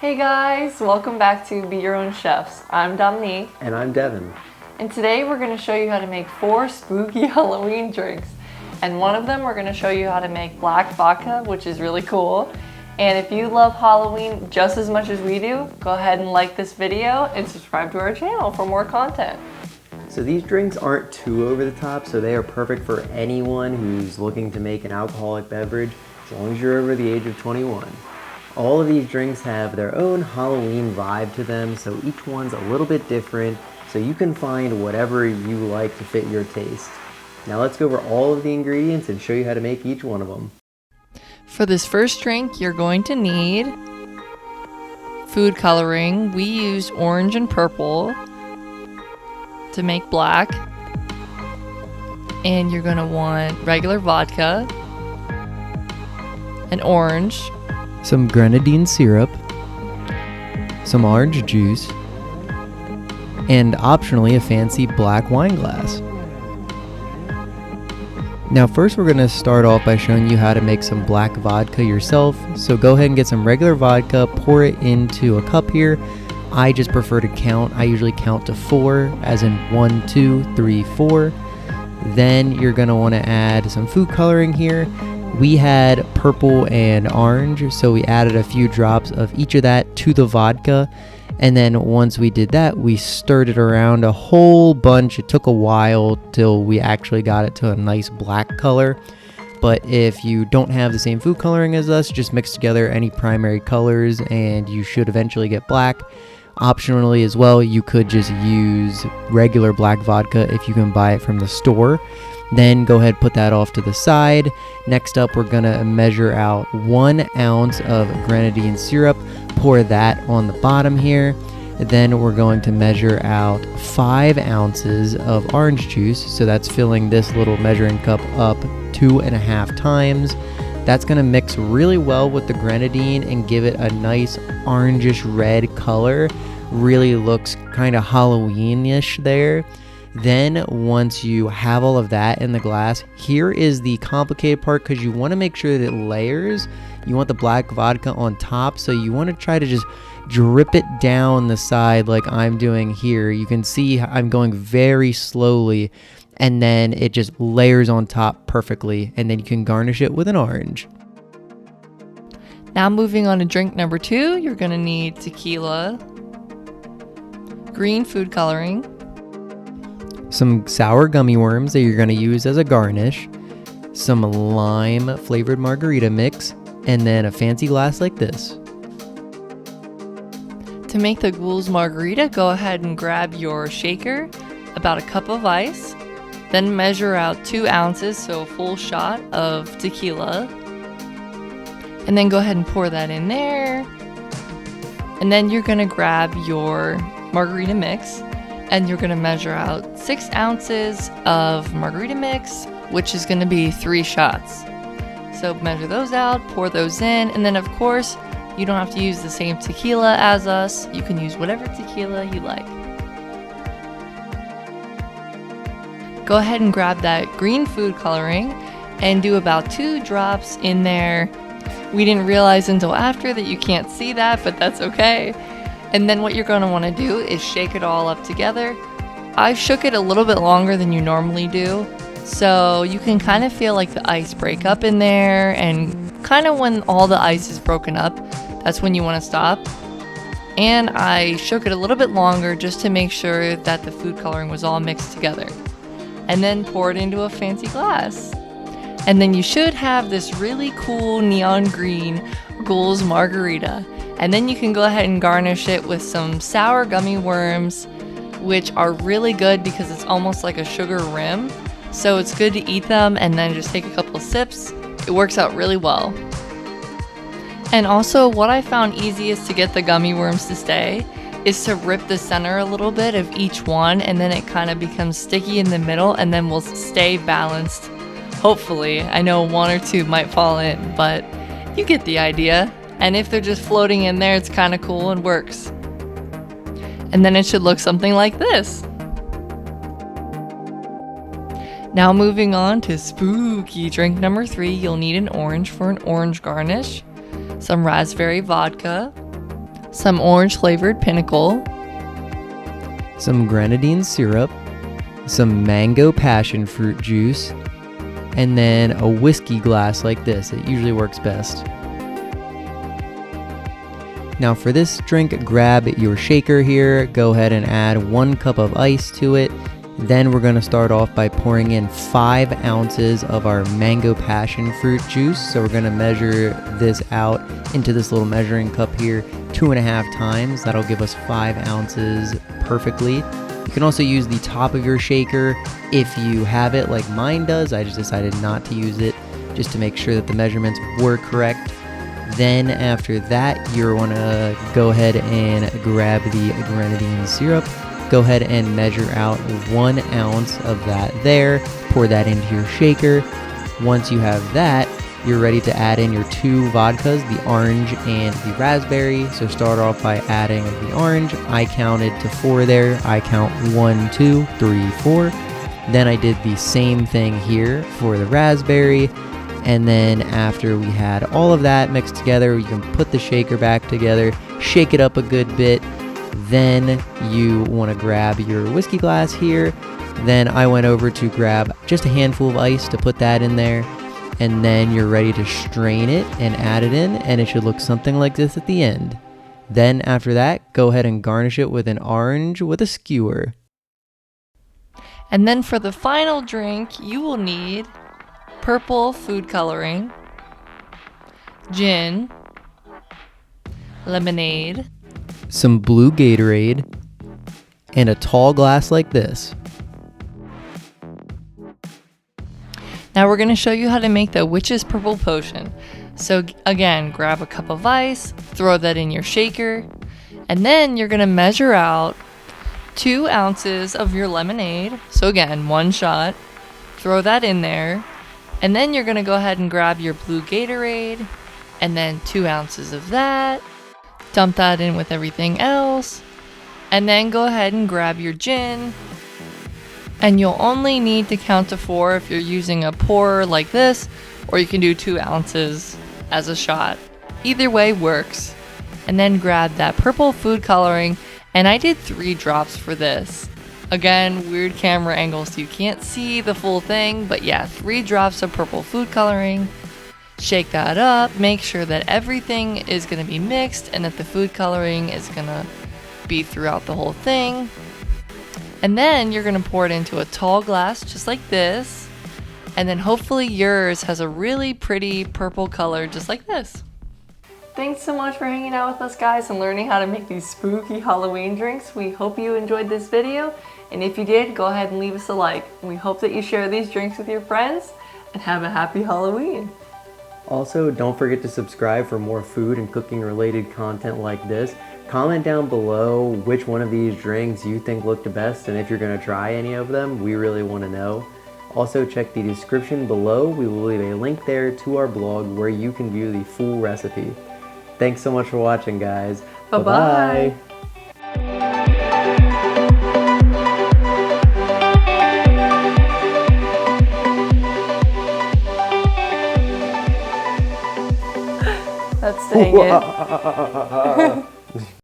Hey guys, welcome back to Be Your Own Chefs. I'm Dominique. And I'm Devin. And today we're going to show you how to make 4 spooky Halloween drinks. And one of them we're going to show you how to make black vodka, which is really cool. And if you love Halloween just as much as we do, go ahead and like this video and subscribe to our channel for more content. So these drinks aren't too over the top, so they are perfect for anyone who's looking to make an alcoholic beverage, as long as you're over the age of 21. All of these drinks have their own Halloween vibe to them, so each one's a little bit different, so you can find whatever you like to fit your taste. Now let's go over all of the ingredients and show you how to make each one of them. For this first drink, you're going to need food coloring. We used orange and purple to make black. And you're going to want regular vodka, an orange, some grenadine syrup, some orange juice, and optionally a fancy black wine glass. Now first we're going to start off by showing you how to make some black vodka yourself. So go ahead and get some regular vodka, pour it into a cup here. I just prefer to count. I usually count to 4, as in 1, 2, 3, 4. Then you're going to want to add some food coloring here. We had purple and orange, so we added a few drops of each of that to the vodka. And then once we did that, we stirred it around a whole bunch. It took a while till we actually got it to a nice black color. But if you don't have the same food coloring as us, just mix together any primary colors and you should eventually get black. Optionally as well, you could just use regular black vodka if you can buy it from the store. Then go ahead, put that off to the side. Next up, we're gonna measure out 1 ounce of grenadine syrup, pour that on the bottom here. Then we're going to measure out 5 ounces of orange juice. So that's filling this little measuring cup up 2.5 times. That's gonna mix really well with the grenadine and give it a nice orangish red color. Really looks kind of Halloween-ish there. Then once you have all of that in the glass, here is the complicated part, because you want to make sure that it layers. You want the black vodka on top, so you want to try to just drip it down the side like I'm doing here. You can see I'm going very slowly, and then it just layers on top perfectly, and then you can garnish it with an orange. Now moving on to drink number 2, you're going to need tequila, green food coloring, some sour gummy worms that you're going to use as a garnish, some lime flavored margarita mix, and then a fancy glass like this. To make the Ghoul's Margarita, go ahead and grab your shaker, about a cup of ice, then measure out 2 ounces, so a full shot of tequila, and then go ahead and pour that in there. And then you're going to grab your margarita mix, and you're going to measure out 6 ounces of margarita mix, which is going to be 3 shots. So measure those out, pour those in, and then of course, you don't have to use the same tequila as us. You can use whatever tequila you like. Go ahead and grab that green food coloring and do about 2 drops in there. We didn't realize until after that you can't see that, but that's okay. And then what you're going to want to do is shake it all up together. I shook it a little bit longer than you normally do, so you can kind of feel like the ice break up in there, and kind of when all the ice is broken up, that's when you want to stop. And I shook it a little bit longer just to make sure that the food coloring was all mixed together. And then pour it into a fancy glass. And then you should have this really cool neon green Ghoul's Margarita. And then you can go ahead and garnish it with some sour gummy worms, which are really good because it's almost like a sugar rim. So it's good to eat them and then just take a couple of sips. It works out really well. And also what I found easiest to get the gummy worms to stay is to rip the center a little bit of each one, and then it kind of becomes sticky in the middle and then will stay balanced. Hopefully. I know 1 or 2 might fall in, but you get the idea. And if they're just floating in there, it's kind of cool and works. And then it should look something like this. Now moving on to spooky drink number 3, you'll need an orange for an orange garnish, some raspberry vodka, some orange flavored Pinnacle, some grenadine syrup, some mango passion fruit juice, and then a whiskey glass like this. It usually works best. Now for this drink, grab your shaker here, go ahead and add 1 cup of ice to it. Then we're going to start off by pouring in 5 ounces of our mango passion fruit juice. So we're going to measure this out into this little measuring cup here 2.5 times. That'll give us 5 ounces perfectly. You can also use the top of your shaker if you have it like mine does. I just decided not to use it just to make sure that the measurements were correct. Then after that, you're want to go ahead and grab the grenadine syrup. Go ahead and measure out 1 ounce of that there. Pour that into your shaker. Once you have that, you're ready to add in your 2 vodkas, the orange and the raspberry. So start off by adding the orange. I counted to 4 there. I count 1, 2, 3, 4. Then I did the same thing here for the raspberry. And then after we had all of that mixed together, you can put the shaker back together, shake it up a good bit. Then you want to grab your whiskey glass here. Then I went over to grab just a handful of ice to put that in there. And then you're ready to strain it and add it in, and it should look something like this at the end. Then after that, go ahead and garnish it with an orange with a skewer. and then for the final drink, you will need purple food coloring, gin, lemonade, some blue Gatorade, and a tall glass like this. Now we're going to show you how to make the witch's purple potion. So again, grab a cup of ice, throw that in your shaker, and then you're going to measure out 2 ounces of your lemonade. So again, 1 shot, throw that in there, and then you're going to go ahead and grab your blue Gatorade, and then 2 ounces of that, dump that in with everything else, and then go ahead and grab your gin. And you'll only need to count to 4 if you're using a pourer like this, or you can do 2 ounces as a shot. Either way works. And then grab that purple food coloring, and I did 3 drops for this. Again, weird camera angle so you can't see the full thing, but yeah, 3 drops of purple food coloring. Shake that up, make sure that everything is going to be mixed and that the food coloring is going to be throughout the whole thing. And then you're going to pour it into a tall glass just like this. And then hopefully yours has a really pretty purple color just like this. Thanks so much for hanging out with us, guys, and learning how to make these spooky Halloween drinks. We hope you enjoyed this video. And if you did, go ahead and leave us a like. We hope that you share these drinks with your friends and have a happy Halloween. Also, don't forget to subscribe for more food and cooking related content like this. Comment down below which one of these drinks you think look the best, and if you're going to try any of them, we really want to know. Also, check the description below. We will leave a link there to our blog where you can view the full recipe. Thanks so much for watching, guys. Bye-bye. That's dang it.